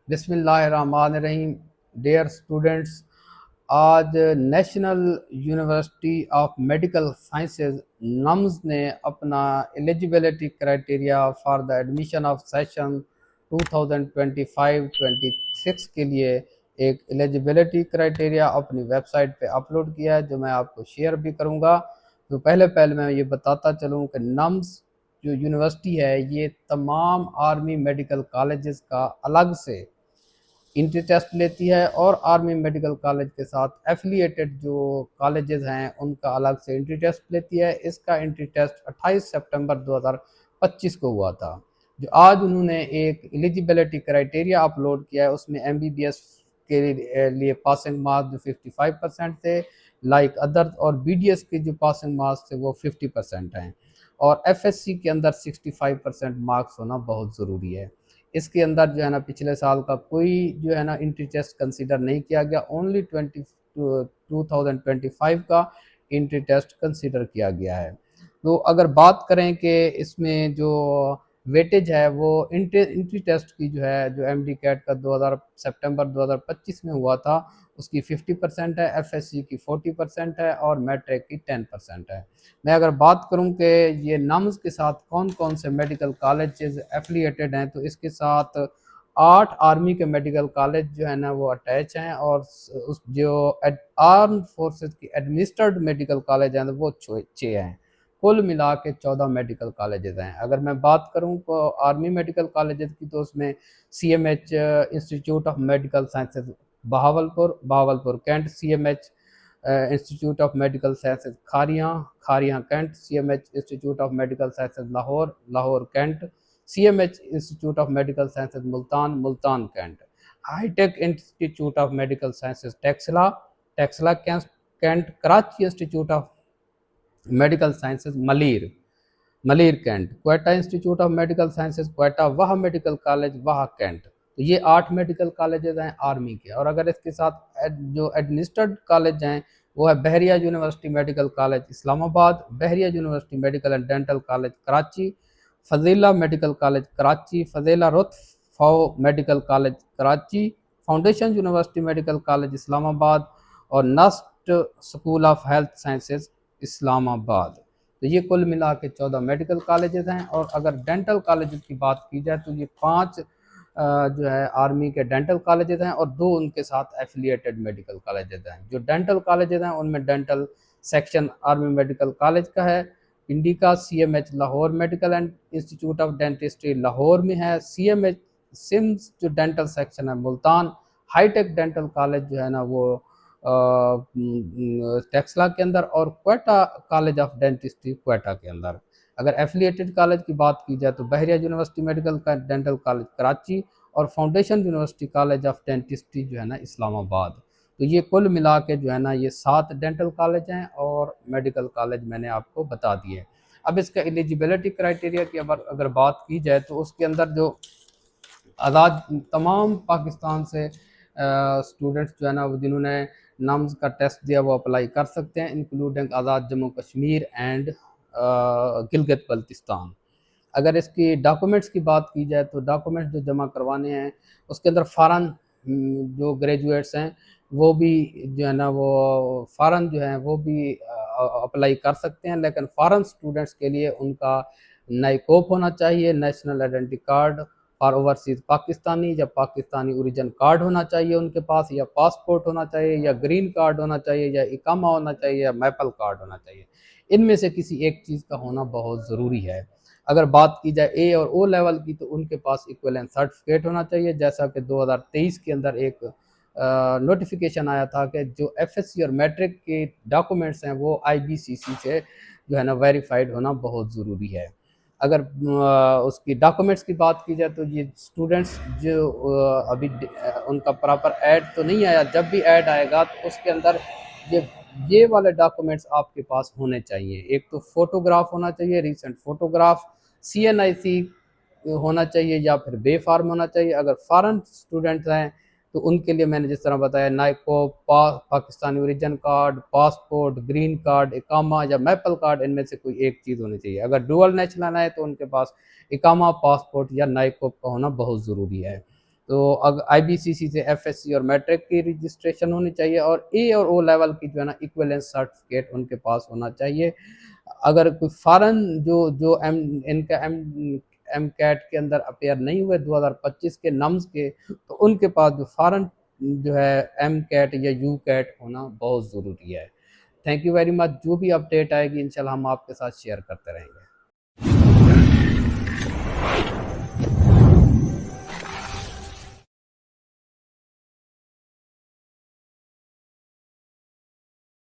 बिस्मिल्लाहिर्रहमानिर्रहीम। Dear students, आज national university of medical sciences nums ने अपना eligibility criteria for the admission of session 2025-26 के लिए एक एलिजिबिलिटी क्राइटेरिया अपनी वेबसाइट पे अपलोड किया है, जो मैं आपको शेयर भी करूंगा। तो पहले पहले मैं ये बताता चलूँ कि नम्स जो यूनिवर्सिटी है ये तमाम आर्मी मेडिकल कॉलेजेस का अलग से इंट्री टेस्ट लेती है, और आर्मी मेडिकल कॉलेज के साथ एफिलिएटेड जो कॉलेजेस हैं उनका अलग से इंट्री टेस्ट लेती है। इसका इंट्री टेस्ट 28 सितंबर 2025 को हुआ था। जो आज उन्होंने एक एलिजिबिलिटी क्राइटेरिया अपलोड किया है, उसमें एमबीबीएस के लिए पासिंग मार्क्स जो 55% थे, लाइक अदर, और बीडीएस के जो पासिंग मार्क्स थे वो 50% हैं, और एफएससी के अंदर 65% मार्क्स होना बहुत ज़रूरी है। इसके अंदर जो है ना पिछले साल का कोई जो है ना इंट्री टेस्ट कंसीडर नहीं किया गया, ओनली 2025 का इंट्री टेस्ट कंसीडर किया गया है। तो अगर बात करें कि इसमें जो वेटेज है वो इंट्री टेस्ट की जो है, जो एमडी कैट का 2000 सितंबर 2025 में हुआ था, उसकी 50% है, एफएससी की 40% है, और मैट्रिक की 10% है। मैं अगर बात करूं कि ये नम्स के साथ कौन कौन से मेडिकल कॉलेजेस एफिलिएटेड हैं, तो इसके साथ 8 आर्मी के मेडिकल कॉलेज जो है ना वो अटैच हैं, और उस जो आर्म फोर्सेस की एडमिनिस्ट्रेड मेडिकल कॉलेज हैं वो 6 हैं। कुल मिला के 14 मेडिकल कॉलेजेस हैं। अगर मैं बात करूं तो आर्मी मेडिकल कॉलेजेस की, तो उसमें CMH institute of medical sciences Bahawalpur cantt, CMH institute of medical sciences Kharian cantt, CMH institute of medical sciences Lahore cantt, CMH institute of medical sciences Multan cantt, हाईटेक institute of medical sciences Taxila cantt, Karachi institute of medical sciences Malir cantt, Quetta institute of medical sciences Quetta, Wah medical college वाह cantt. तो ये 8 medical colleges हैं army के। और अगर इसके साथ जो एडमिनिस्ट्रेड कॉलेज हैं वो है Bahria university medical college Islamabad, Bahria university medical and dental college Karachi, Fazaia medical college Karachi, Fazaia Ruth Pfau medical college Karachi, foundation university medical college Islamabad, और NUST school of health sciences Islamabad. तो ये कुल मिला के 14 मेडिकल कॉलेजेस हैं। और अगर डेंटल कॉलेजेस की बात की जाए तो ये 5 जो है आर्मी के डेंटल कॉलेजेस हैं, और 2 उनके साथ एफिलिएटेड मेडिकल कॉलेजेस हैं। जो डेंटल कॉलेजेस हैं उनमें dental section army medical college का है, indica, CMH Lahore medical and institute of dentistry Lahore में है, सीएमएच सिम्स जो डेंटल सेक्शन है मुल्तान, हाईटेक डेंटल कॉलेज जो है ना वो टेक्सला के अंदर, और Quetta college of dentistry Quetta के अंदर। अगर एफिलिएटेड कॉलेज की बात की जाए तो Bahria university medical dental college Karachi, और foundation university college of dentistry जो है ना इस्लामाबाद। तो ये कुल मिला के जो है ना ये 7 डेंटल कॉलेज हैं और मेडिकल कॉलेज मैंने आपको बता दिए। अब इसका एलिजिबिलिटी क्राइटेरिया की अगर बात की जाए तो उसके अंदर जो आज़ाद तमाम पाकिस्तान से स्टूडेंट्स जो है ना वो जिन्होंने नाम्स का टेस्ट दिया वो अप्लाई कर सकते हैं, including Azad Jammu Kashmir and Gilgit Baltistan. अगर इसकी डॉक्यूमेंट्स की बात की जाए तो डॉक्यूमेंट्स जो जमा करवाने हैं उसके अंदर फ़ॉरेन जो ग्रेजुएट्स हैं वो भी जो है ना वो फ़ॉरेन जो है वो भी अप्लाई कर सकते हैं, लेकिन फ़ॉरेन स्टूडेंट्स के लिए उनका नाइकोप होना चाहिए, national identity card for overseas Pakistani, या पाकिस्तानी ओरिजिन कार्ड होना चाहिए उनके पास, या पासपोर्ट होना चाहिए, या ग्रीन कार्ड होना चाहिए, या इकामा होना चाहिए, या मैपल कार्ड होना चाहिए। इनमें से किसी एक चीज़ का होना बहुत ज़रूरी है। अगर बात की जाए ए और ओ लेवल की तो उनके पास इक्विवेलेंट सर्टिफिकेट होना चाहिए, जैसा कि 2023 के अंदर एक नोटिफिकेशन आया था कि जो एफएससी और मैट्रिक के डॉक्यूमेंट्स हैं वो आईबीसीसी से जो है ना वेरीफाइड होना बहुत ज़रूरी है। अगर उसकी डॉक्यूमेंट्स की बात की जाए तो ये स्टूडेंट्स जो अभी उनका प्रॉपर ऐड तो नहीं आया, जब भी ऐड आएगा तो उसके अंदर ये वाले डॉक्यूमेंट्स आपके पास होने चाहिए। एक तो फोटोग्राफ होना चाहिए, रीसेंट फोटोग्राफ, सीएनआईसी होना चाहिए, या फिर बे फार्म होना चाहिए। अगर फॉरेन स्टूडेंट्स हैं तो उनके लिए मैंने जिस तरह बताया नाइको, Pakistani origin card, passport, green card, इकामा या मैपल कार्ड, इनमें से कोई एक चीज़ होनी चाहिए। अगर डुअल नेशनल है तो उनके पास इकामा, पासपोर्ट या नाइको का होना बहुत ज़रूरी है। तो अग आईबीसीसी से एफएससी और मैट्रिक की रजिस्ट्रेशन होनी चाहिए, और ए और ओ लेवल की जो है ना इक्विवेलेंस सर्टिफिकेट उनके पास होना चाहिए। अगर कोई फॉरेन जो जो एम इनका एम कैट के अंदर अपेयर नहीं हुए 2025 के नम्स के, तो उनके पास जो फॉरेन जो है एम कैट या यू कैट होना बहुत ज़रूरी है। Thank you very much. जो भी अपडेट आएगी इंशाल्लाह हम आपके साथ शेयर करते रहेंगे।